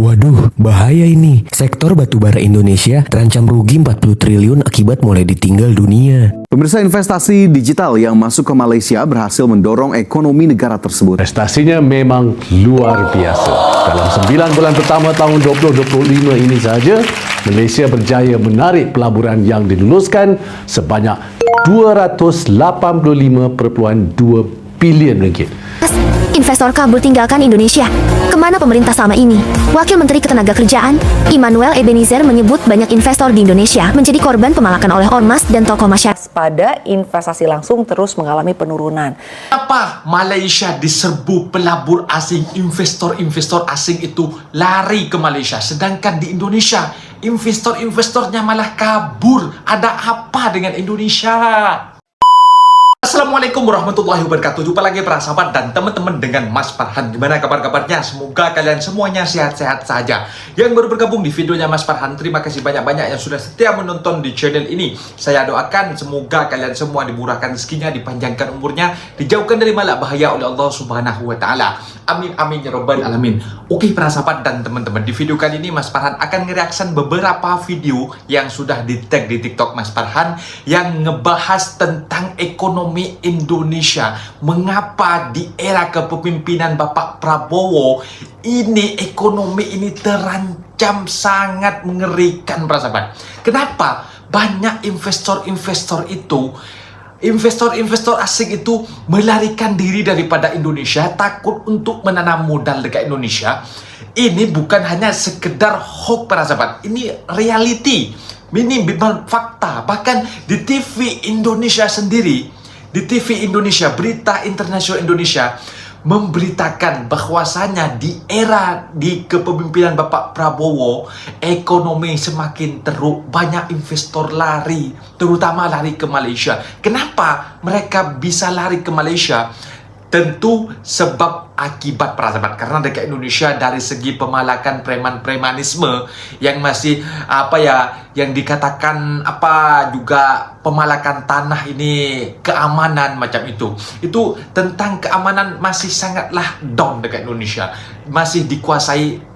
Waduh, bahaya ini. Sektor batubara Indonesia terancam rugi 40 triliun akibat mulai ditinggal dunia. Pemirsa, investasi digital yang masuk ke Malaysia berhasil mendorong ekonomi negara tersebut. Prestasinya memang luar biasa. Dalam 9 bulan pertama tahun 2025 ini saja, Malaysia berjaya menarik pelaburan yang diluluskan sebanyak 285.2 bilion ringgit. Investor kabur tinggalkan Indonesia. Kemana pemerintah selama ini? Wakil Menteri Ketenagakerjaan, Immanuel Ebenezer menyebut banyak investor di Indonesia menjadi korban pemalakan oleh ormas dan tokoh masyarakat. Pada investasi langsung terus mengalami penurunan. Kenapa Malaysia diserbu pelabur asing, investor-investor asing itu lari ke Malaysia, sedangkan di Indonesia investor-investornya malah kabur? Ada apa dengan Indonesia? Assalamualaikum warahmatullahi wabarakatuh. Jumpa lagi para sahabat dan teman-teman dengan Mas Farhan. Gimana kabar-kabarnya? Semoga kalian semuanya sehat-sehat saja. Yang baru bergabung di videonya Mas Farhan, terima kasih banyak-banyak yang sudah setia menonton di channel ini. Saya doakan semoga kalian semua dimurahkan rezekinya, dipanjangkan umurnya, dijauhkan dari malak bahaya oleh Allah Subhanahu wa taala. Amin amin ya rabbal alamin. Oke para sahabat dan teman-teman, di video kali ini Mas Farhan akan ngereaction beberapa video yang sudah di-tag di TikTok Mas Farhan yang ngebahas tentang ekonomi Indonesia. Mengapa di era kepemimpinan Bapak Prabowo ini ekonomi ini terancam sangat mengerikan para sahabat. Kenapa banyak investor-investor asing itu melarikan diri daripada Indonesia, takut untuk menanam modal dekat Indonesia? Ini bukan hanya sekedar hoax para sahabat, ini reality, ini memang fakta. Bahkan di TV Indonesia sendiri, di TV Indonesia, berita internasional Indonesia memberitakan bahwasanya di era di kepemimpinan Bapak Prabowo ekonomi semakin teruk, banyak investor lari, terutama lari ke Malaysia. Kenapa mereka bisa lari ke Malaysia? Tentu sebab akibat para sahabat, karena dekat Indonesia dari segi pemalakan preman-premanisme yang masih yang dikatakan juga pemalakan tanah ini, keamanan macam itu tentang keamanan masih sangatlah down dekat Indonesia, masih dikuasai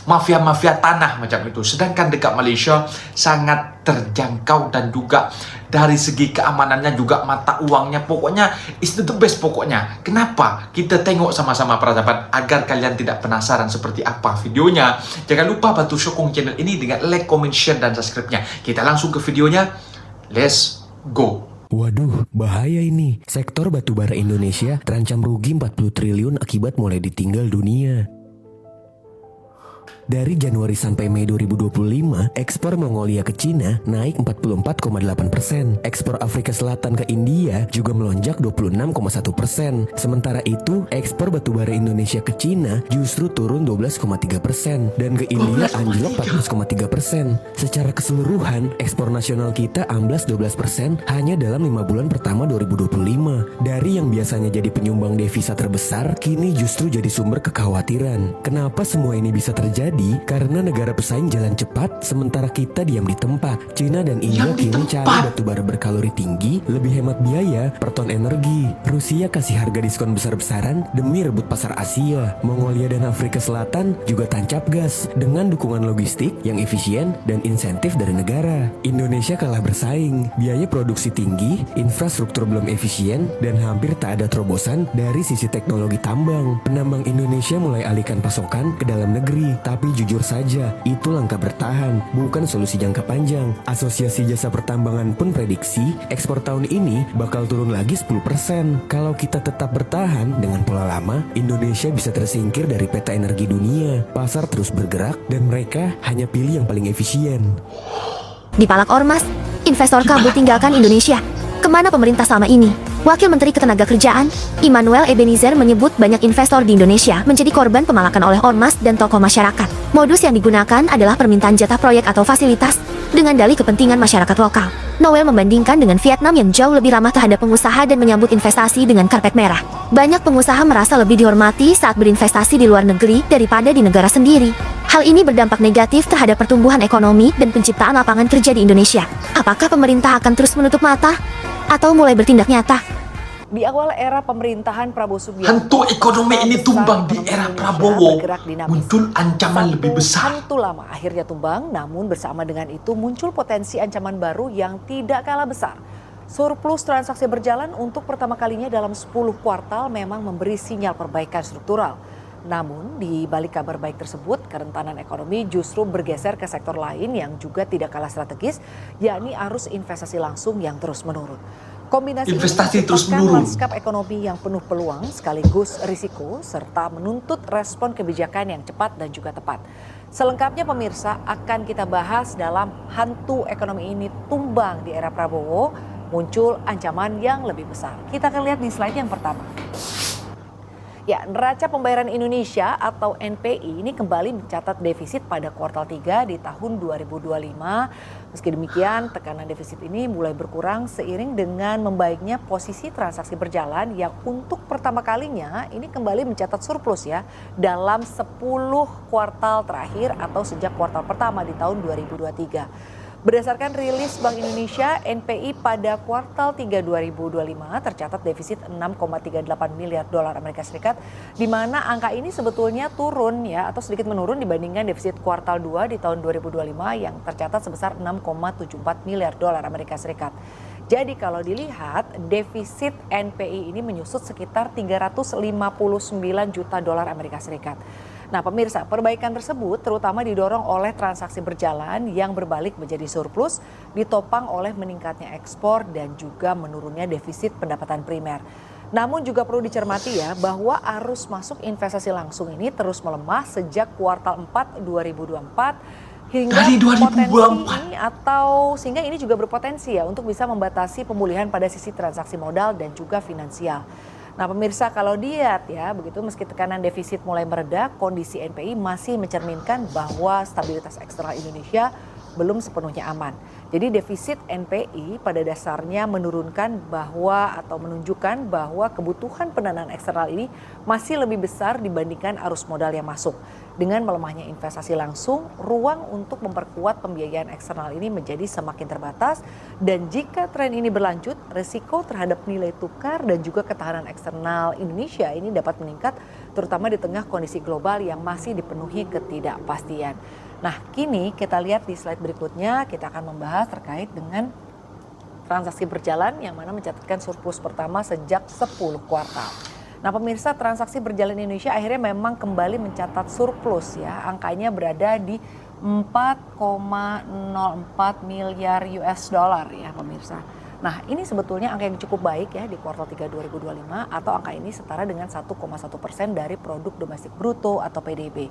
mafia-mafia tanah macam itu. Sedangkan dekat Malaysia sangat terjangkau dan juga dari segi keamanannya juga, mata uangnya, pokoknya is the best pokoknya. Kenapa? Kita tengok sama-sama para sahabat, agar kalian tidak penasaran seperti apa videonya. Jangan lupa bantu sokong channel ini dengan like, comment, share, dan subscribe-nya. Kita langsung ke videonya. Let's go. Waduh, bahaya ini. Sektor batubara Indonesia terancam rugi 40 triliun akibat mulai ditinggal dunia. Dari Januari sampai Mei 2025, ekspor Mongolia ke Cina naik 44,8%. Ekspor Afrika Selatan ke India juga melonjak 26,1%. Sementara itu, ekspor batubara Indonesia ke Cina justru turun 12,3%. Dan ke India anjlok 14,3%. Secara keseluruhan, ekspor nasional kita amblas 12% hanya dalam 5 bulan pertama 2025. Dari yang biasanya jadi penyumbang devisa terbesar, kini justru jadi sumber kekhawatiran. Kenapa semua ini bisa terjadi? Karena negara pesaing jalan cepat, sementara kita diam di tempat. Cina dan India kini cari batubara berkalori tinggi, lebih hemat biaya per ton energi. Rusia kasih harga diskon besar-besaran demi rebut pasar Asia. Mongolia dan Afrika Selatan juga tancap gas dengan dukungan logistik yang efisien dan insentif dari negara. Indonesia kalah bersaing, biaya produksi tinggi, infrastruktur belum efisien, dan hampir tak ada terobosan dari sisi teknologi tambang. Penambang Indonesia mulai alihkan pasokan ke dalam negeri, tapi jujur saja, itu langkah bertahan, bukan solusi jangka panjang. Asosiasi Jasa Pertambangan pun prediksi ekspor tahun ini bakal turun lagi 10%. Kalau kita tetap bertahan dengan pola lama, Indonesia bisa tersingkir dari peta energi dunia. Pasar terus bergerak dan mereka hanya pilih yang paling efisien. Dipalak ormas, investor kabur tinggalkan Indonesia. Kemana pemerintah selama ini? Wakil Menteri Ketenagakerjaan, Immanuel Ebenezer menyebut banyak investor di Indonesia menjadi korban pemalakan oleh ormas dan tokoh masyarakat. Modus yang digunakan adalah permintaan jatah proyek atau fasilitas dengan dalih kepentingan masyarakat lokal. Noel membandingkan dengan Vietnam yang jauh lebih ramah terhadap pengusaha dan menyambut investasi dengan karpet merah. Banyak pengusaha merasa lebih dihormati saat berinvestasi di luar negeri daripada di negara sendiri. Hal ini berdampak negatif terhadap pertumbuhan ekonomi dan penciptaan lapangan kerja di Indonesia. Apakah pemerintah akan terus menutup mata? Atau mulai bertindak nyata? Di awal era pemerintahan Prabowo Subianto, Hantu ekonomi ini tumbang di era Prabowo, bergerak dinamis. muncul ancaman lebih besar. Hantu lama akhirnya tumbang, namun bersama dengan itu muncul potensi ancaman baru yang tidak kalah besar. Surplus transaksi berjalan untuk pertama kalinya dalam 10 kuartal memang memberi sinyal perbaikan struktural. Namun di balik kabar baik tersebut, kerentanan ekonomi justru bergeser ke sektor lain yang juga tidak kalah strategis, yakni arus investasi langsung yang terus menurun. Kombinasi Investasi ini terus menciptakan menurun. lanskap ekonomi yang penuh peluang sekaligus risiko serta menuntut respon kebijakan yang cepat dan juga tepat. Selengkapnya pemirsa akan kita bahas dalam hantu ekonomi ini tumbang di era Prabowo, muncul ancaman yang lebih besar. Kita akan lihat di slide yang pertama. Ya, neraca pembayaran Indonesia atau NPI ini kembali mencatat defisit pada kuartal 3 di tahun 2025. Meski demikian, tekanan defisit ini mulai berkurang seiring dengan membaiknya posisi transaksi berjalan yang untuk pertama kalinya ini kembali mencatat surplus ya dalam 10 kuartal terakhir atau sejak kuartal pertama di tahun 2023. Berdasarkan rilis Bank Indonesia, NPI pada kuartal 3 2025 tercatat defisit 6,38 miliar dolar Amerika Serikat, di mana angka ini sebetulnya turun ya atau sedikit menurun dibandingkan defisit kuartal 2 di tahun 2025 yang tercatat sebesar 6,74 miliar dolar Amerika Serikat. Jadi kalau dilihat defisit NPI ini menyusut sekitar 359 juta dolar Amerika Serikat. Nah pemirsa, perbaikan tersebut terutama didorong oleh transaksi berjalan yang berbalik menjadi surplus, ditopang oleh meningkatnya ekspor dan juga menurunnya defisit pendapatan primer. Namun juga perlu dicermati ya bahwa arus masuk investasi langsung ini terus melemah sejak kuartal 4 2024 hingga Dari 2024. potensi ini atau sehingga ini juga berpotensi ya untuk bisa membatasi pemulihan pada sisi transaksi modal dan juga finansial. Nah pemirsa kalau dilihat ya begitu meski tekanan defisit mulai mereda, kondisi NPI masih mencerminkan bahwa stabilitas eksternal Indonesia belum sepenuhnya aman. Jadi defisit NPI pada dasarnya menunjukkan bahwa kebutuhan pendanaan eksternal ini masih lebih besar dibandingkan arus modal yang masuk. Dengan melemahnya investasi langsung, ruang untuk memperkuat pembiayaan eksternal ini menjadi semakin terbatas dan jika tren ini berlanjut, risiko terhadap nilai tukar dan juga ketahanan eksternal Indonesia ini dapat meningkat terutama di tengah kondisi global yang masih dipenuhi ketidakpastian. Nah, kini kita lihat di slide berikutnya kita akan membahas terkait dengan transaksi berjalan yang mana mencatatkan surplus pertama sejak 10 kuartal. Nah pemirsa, transaksi berjalan Indonesia akhirnya memang kembali mencatat surplus ya. Angkanya berada di 4,04 miliar US dollar ya pemirsa. Nah ini sebetulnya angka yang cukup baik ya di kuartal 3 2025 atau angka ini setara dengan 1,1% dari produk domestik bruto atau PDB.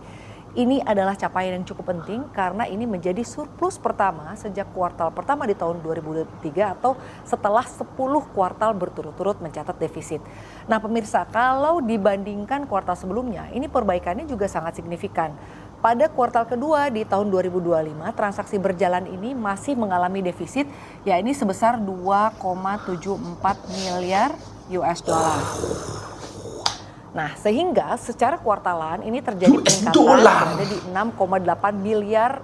Ini adalah capaian yang cukup penting karena ini menjadi surplus pertama sejak kuartal pertama di tahun 2023 atau setelah 10 kuartal berturut-turut mencatat defisit. Nah pemirsa, kalau dibandingkan kuartal sebelumnya ini perbaikannya juga sangat signifikan. Pada kuartal kedua di tahun 2025 transaksi berjalan ini masih mengalami defisit yakni sebesar 2,74 miliar US dollar. Nah, sehingga secara kuartalan ini terjadi peningkatan berada di 6,8 miliar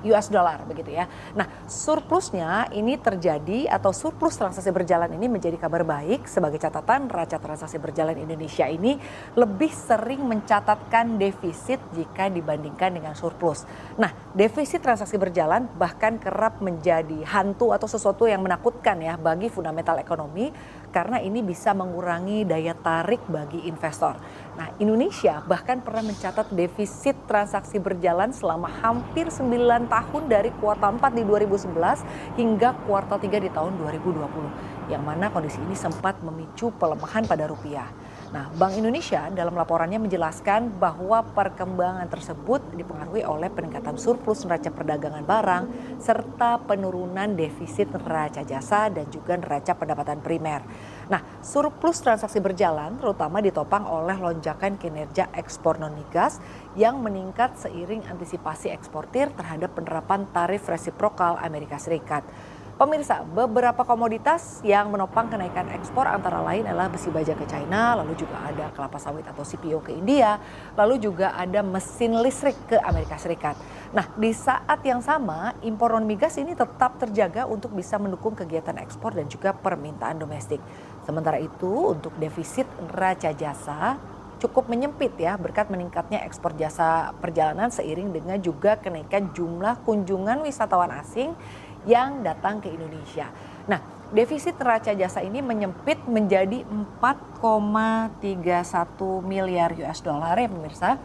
US dollar begitu ya. Nah, surplusnya ini terjadi atau surplus transaksi berjalan ini menjadi kabar baik sebagai catatan neraca transaksi berjalan Indonesia ini lebih sering mencatatkan defisit jika dibandingkan dengan surplus. Nah, defisit transaksi berjalan bahkan kerap menjadi hantu atau sesuatu yang menakutkan ya bagi fundamental ekonomi karena ini bisa mengurangi daya tarik bagi investor. Nah, Indonesia bahkan pernah mencatat defisit transaksi berjalan selama hampir 9 tahun dari kuartal 4 di 2011 hingga kuartal 3 di tahun 2020. Yang mana kondisi ini sempat memicu pelemahan pada rupiah. Nah, Bank Indonesia dalam laporannya menjelaskan bahwa perkembangan tersebut dipengaruhi oleh peningkatan surplus neraca perdagangan barang serta penurunan defisit neraca jasa dan juga neraca pendapatan primer. Nah, surplus transaksi berjalan terutama ditopang oleh lonjakan kinerja ekspor non-migas yang meningkat seiring antisipasi eksportir terhadap penerapan tarif resiprokal Amerika Serikat. Pemirsa, beberapa komoditas yang menopang kenaikan ekspor antara lain adalah besi baja ke China, lalu juga ada kelapa sawit atau CPO ke India, lalu juga ada mesin listrik ke Amerika Serikat. Nah, di saat yang sama, impor non migas ini tetap terjaga untuk bisa mendukung kegiatan ekspor dan juga permintaan domestik. Sementara itu untuk defisit neraca jasa cukup menyempit ya berkat meningkatnya ekspor jasa perjalanan seiring dengan juga kenaikan jumlah kunjungan wisatawan asing yang datang ke Indonesia. Nah, defisit neraca jasa ini menyempit menjadi 4,31 miliar US dollar ya pemirsa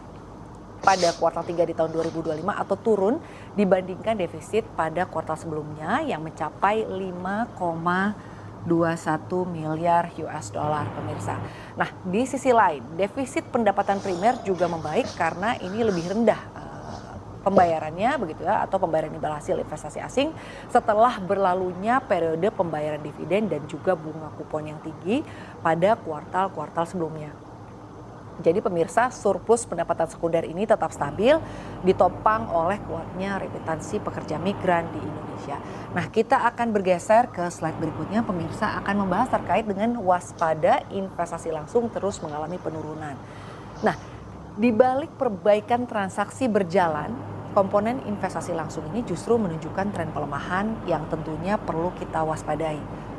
pada kuartal 3 di tahun 2025 atau turun dibandingkan defisit pada kuartal sebelumnya yang mencapai 5,21 miliar US dollar pemirsa. Nah, di sisi lain defisit pendapatan primer juga membaik karena ini lebih rendah pembayarannya begitu ya atau pembayaran imbal hasil investasi asing setelah berlalunya periode pembayaran dividen dan juga bunga kupon yang tinggi pada kuartal-kuartal sebelumnya. Jadi pemirsa, surplus pendapatan sekunder ini tetap stabil ditopang oleh kuatnya remitansi pekerja migran di Indonesia. Nah, kita akan bergeser ke slide berikutnya. Pemirsa akan membahas terkait dengan waspada investasi langsung terus mengalami penurunan. Nah, di balik perbaikan transaksi berjalan, komponen investasi langsung ini justru menunjukkan tren pelemahan yang tentunya perlu kita waspadai.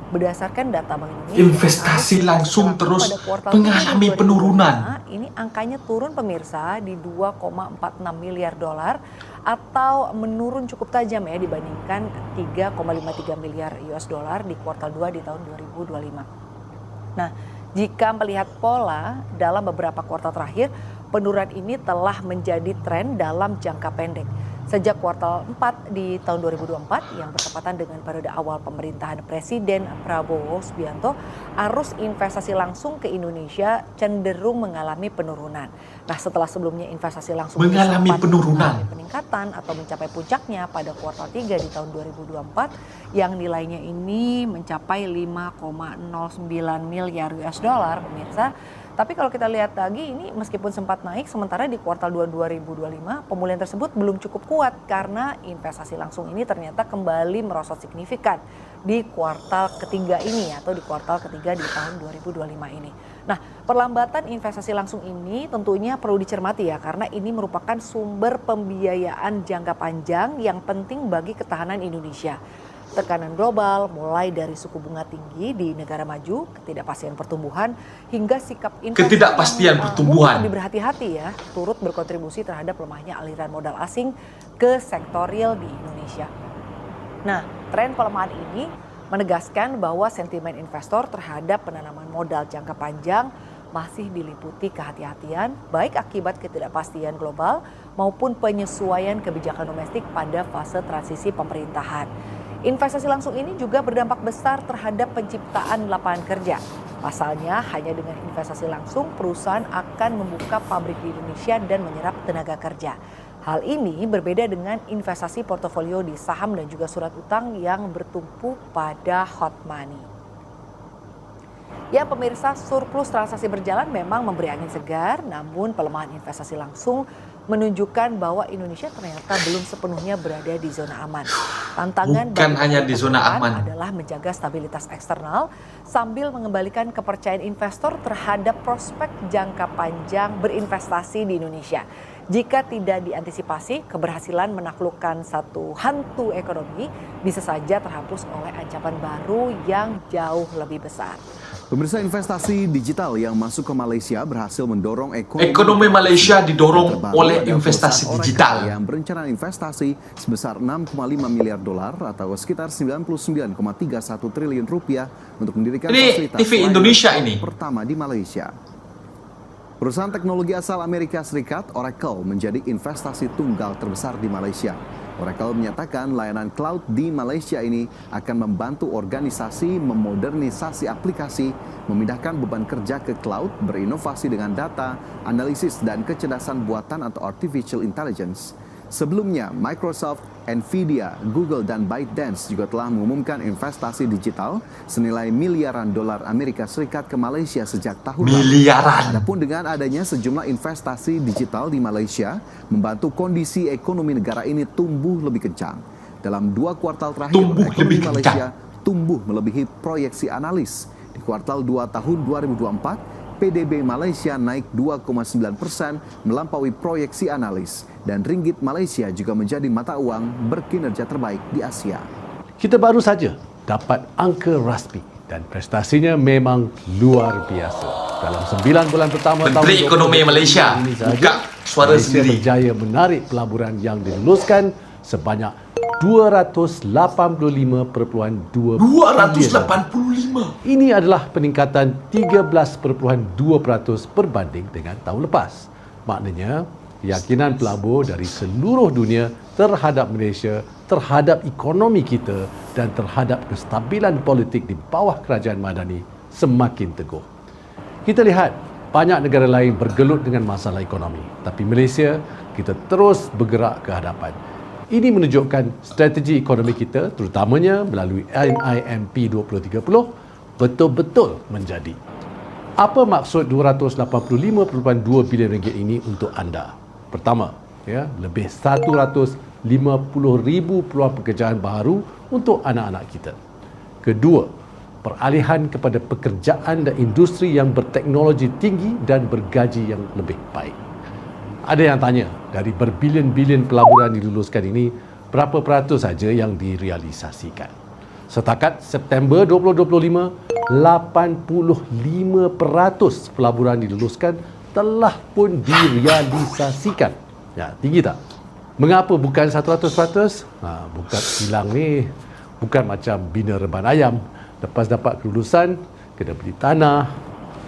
Berdasarkan data Bank Indonesia, investasi langsung terus mengalami penurunan. Ini angkanya turun pemirsa di 2,46 miliar dolar atau menurun cukup tajam ya dibandingkan 3,53 miliar US dollar di kuartal 2 di tahun 2025. Nah, jika melihat pola dalam beberapa kuartal terakhir, penurunan ini telah menjadi tren dalam jangka pendek. Sejak kuartal 4 di tahun 2024 yang bertepatan dengan periode awal pemerintahan Presiden Prabowo Subianto, arus investasi langsung ke Indonesia cenderung mengalami penurunan. Nah, setelah sebelumnya investasi langsung mengalami penurunan, peningkatan atau mencapai puncaknya pada kuartal 3 di tahun 2024 yang nilainya ini mencapai 5,09 miliar US dollar pemirsa. Tapi kalau kita lihat lagi ini meskipun sempat naik sementara di kuartal 2 2025 pemulihan tersebut belum cukup kuat karena investasi langsung ini ternyata kembali merosot signifikan di kuartal ketiga ini atau di kuartal ketiga di tahun 2025 ini. Nah, perlambatan investasi langsung ini tentunya perlu dicermati ya karena ini merupakan sumber pembiayaan jangka panjang yang penting bagi ketahanan Indonesia. Tekanan global mulai dari suku bunga tinggi di negara maju, ketidakpastian pertumbuhan, hingga sikap investasi ketidakpastian pertumbuhan lebih berhati-hati ya, turut berkontribusi terhadap lemahnya aliran modal asing ke sektor real di Indonesia. Nah, tren pelemahan ini menegaskan bahwa sentimen investor terhadap penanaman modal jangka panjang masih diliputi kehati-hatian, baik akibat ketidakpastian global maupun penyesuaian kebijakan domestik pada fase transisi pemerintahan. Investasi langsung ini juga berdampak besar terhadap penciptaan lapangan kerja. Pasalnya, hanya dengan investasi langsung, perusahaan akan membuka pabrik di Indonesia dan menyerap tenaga kerja. Hal ini berbeda dengan investasi portofolio di saham dan juga surat utang yang bertumpu pada hot money. Ya pemirsa, surplus transaksi berjalan memang memberi angin segar, namun pelemahan investasi langsung menunjukkan bahwa Indonesia ternyata belum sepenuhnya berada di zona aman. Tantangan bukan hanya di zona aman adalah menjaga stabilitas eksternal sambil mengembalikan kepercayaan investor terhadap prospek jangka panjang berinvestasi di Indonesia. Jika tidak diantisipasi, keberhasilan menaklukkan satu hantu ekonomi bisa saja terhapus oleh ancaman baru yang jauh lebih besar. Pemirsa, investasi digital yang masuk ke Malaysia berhasil mendorong ekonomi Malaysia didorong oleh investasi digital yang berencana investasi sebesar 6,5 miliar dolar atau sekitar 99,31 triliun rupiah untuk mendirikan fasilitas TV Indonesia ini pertama di Malaysia. Perusahaan teknologi asal Amerika Serikat, Oracle, menjadi investasi tunggal terbesar di Malaysia. Oracle menyatakan layanan cloud di Malaysia ini akan membantu organisasi memodernisasi aplikasi, memindahkan beban kerja ke cloud, berinovasi dengan data, analisis, dan kecerdasan buatan atau artificial intelligence. Sebelumnya, Microsoft, Nvidia, Google, dan ByteDance juga telah mengumumkan investasi digital senilai miliaran dolar Amerika Serikat ke Malaysia sejak tahun lalu. Adapun dengan adanya sejumlah investasi digital di Malaysia, membantu kondisi ekonomi negara ini tumbuh lebih kencang. Dalam 2 kuartal terakhir, ekonomi Malaysia tumbuh melebihi proyeksi analis. Di kuartal 2 tahun 2024, PDB Malaysia naik 2,9% melampaui proyeksi analis. Dan ringgit Malaysia juga menjadi mata uang berkinerja terbaik di Asia. Kita baru saja dapat angka rasmi dan prestasinya memang luar biasa. Dalam 9 bulan pertama Menteri Ekonomi Malaysia ini sahaja, buka suara Malaysia sendiri. berjaya menarik pelaburan yang diluluskan sebanyak 285.2 285. Ini adalah peningkatan 13.2% berbanding dengan tahun lepas. Maknanya, keyakinan pelabur dari seluruh dunia terhadap Malaysia, terhadap ekonomi kita dan terhadap kestabilan politik di bawah kerajaan Madani semakin teguh. Kita lihat banyak negara lain bergelut dengan masalah ekonomi, tapi Malaysia kita terus bergerak ke hadapan. Ini menunjukkan strategi ekonomi kita, terutamanya melalui NIMP 2030, betul-betul menjadi. Apa maksud 285.2 bilion ringgit ini untuk anda? Pertama, lebih 150,000 peluang pekerjaan baru untuk anak-anak kita. Kedua, peralihan kepada pekerjaan dan industri yang berteknologi tinggi dan bergaji yang lebih baik. Ada yang tanya, dari berbilion-bilion pelaburan diluluskan ini, berapa peratus saja yang direalisasikan? Setakat September 2025, 85% pelaburan diluluskan telah pun direalisasikan. Ya, tinggi tak? Mengapa bukan 100%? Bukan kilang ni, bukan macam bina reban ayam. Lepas dapat kelulusan, kena beli tanah,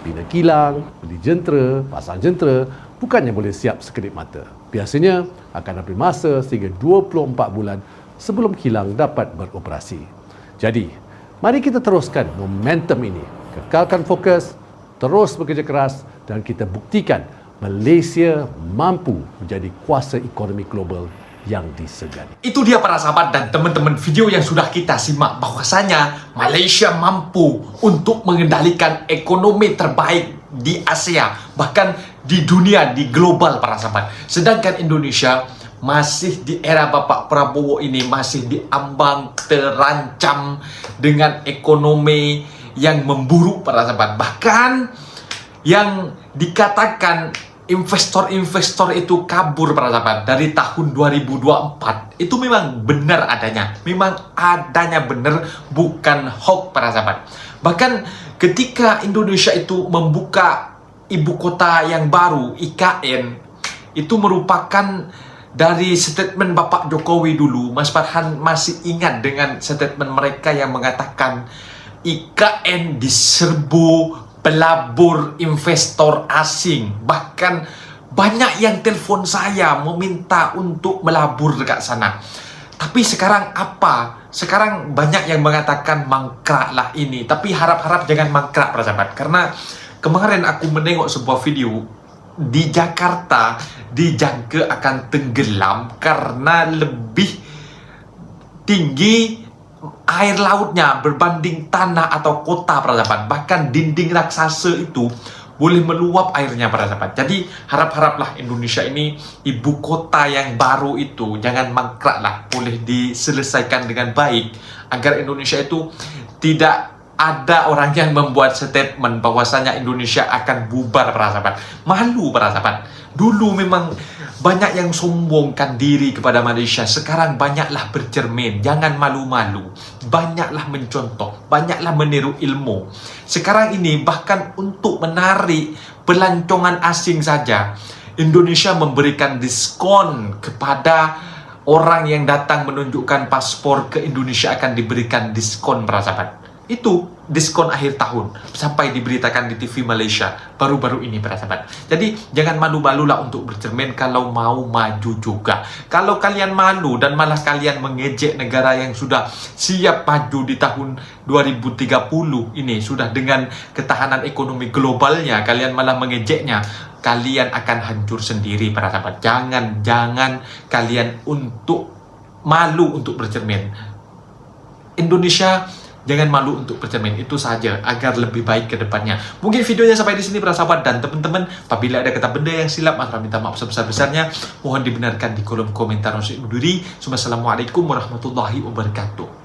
bina kilang, beli jentera, pasang jentera, bukannya boleh siap sekedip mata. Biasanya akan ambil masa sehingga 24 bulan sebelum kilang dapat beroperasi. Jadi, mari kita teruskan momentum ini. Kekalkan fokus, terus bekerja keras dan kita buktikan Malaysia mampu menjadi kuasa ekonomi global yang disegani. Itu dia para sahabat dan teman-teman video yang sudah kita simak, bahwasanya Malaysia mampu untuk mengendalikan ekonomi terbaik di Asia, bahkan di dunia, di global para sahabat. Sedangkan Indonesia masih di era Bapak Prabowo ini masih diambang terancam dengan ekonomi yang memburuk para sahabat. Bahkan yang dikatakan investor-investor itu kabur para sahabat dari tahun 2024 itu memang benar adanya, benar, bukan hoax para sahabat. Bahkan ketika Indonesia itu membuka ibu kota yang baru, IKN, itu merupakan dari statement Bapak Jokowi dulu. Mas Farhan masih ingat dengan statement mereka yang mengatakan IKN diserbu pelabur investor asing. Bahkan banyak yang telefon saya meminta untuk melabur dekat sana. Tapi sekarang apa? Sekarang banyak yang mengatakan mangkraklah ini. Tapi harap-harap jangan mangkrak para sahabat. Karena kemarin aku menengok sebuah video di Jakarta dijangka akan tenggelam karena lebih tinggi air lautnya berbanding tanah atau kota para sahabat. Bahkan dinding raksasa itu boleh meluap airnya para sahabat. Jadi harap-haraplah Indonesia ini ibu kota yang baru itu jangan mangkraklah, boleh diselesaikan dengan baik agar Indonesia itu tidak ada orang yang membuat statement bahwasanya Indonesia akan bubar para sahabat. Malu para sahabat. Dulu memang banyak yang sombongkan diri kepada Malaysia. Sekarang banyaklah bercermin. Jangan malu-malu. Banyaklah mencontoh. Banyaklah meniru ilmu. Sekarang ini bahkan untuk menarik pelancongan asing saja, Indonesia memberikan diskon kepada orang yang datang menunjukkan paspor ke Indonesia, akan diberikan diskon para sahabat. Itu diskon akhir tahun sampai diberitakan di TV Malaysia baru-baru ini para sahabat. Jadi jangan malu-malulah untuk bercermin kalau mau maju juga. Kalau kalian malu dan malah kalian mengejek negara yang sudah siap maju di tahun 2030 ini, sudah dengan ketahanan ekonomi globalnya, kalian malah mengejeknya, kalian akan hancur sendiri para sahabat. Jangan kalian untuk malu untuk bercermin. Indonesia jangan malu untuk bercermin, itu saja agar lebih baik ke depannya. Mungkin videonya sampai di sini para sahabat, dan teman-teman apabila ada kata benda yang silap, Mas minta maaf sebesar-besarnya. Mohon dibenarkan di kolom komentar. Assalamualaikum warahmatullahi wabarakatuh.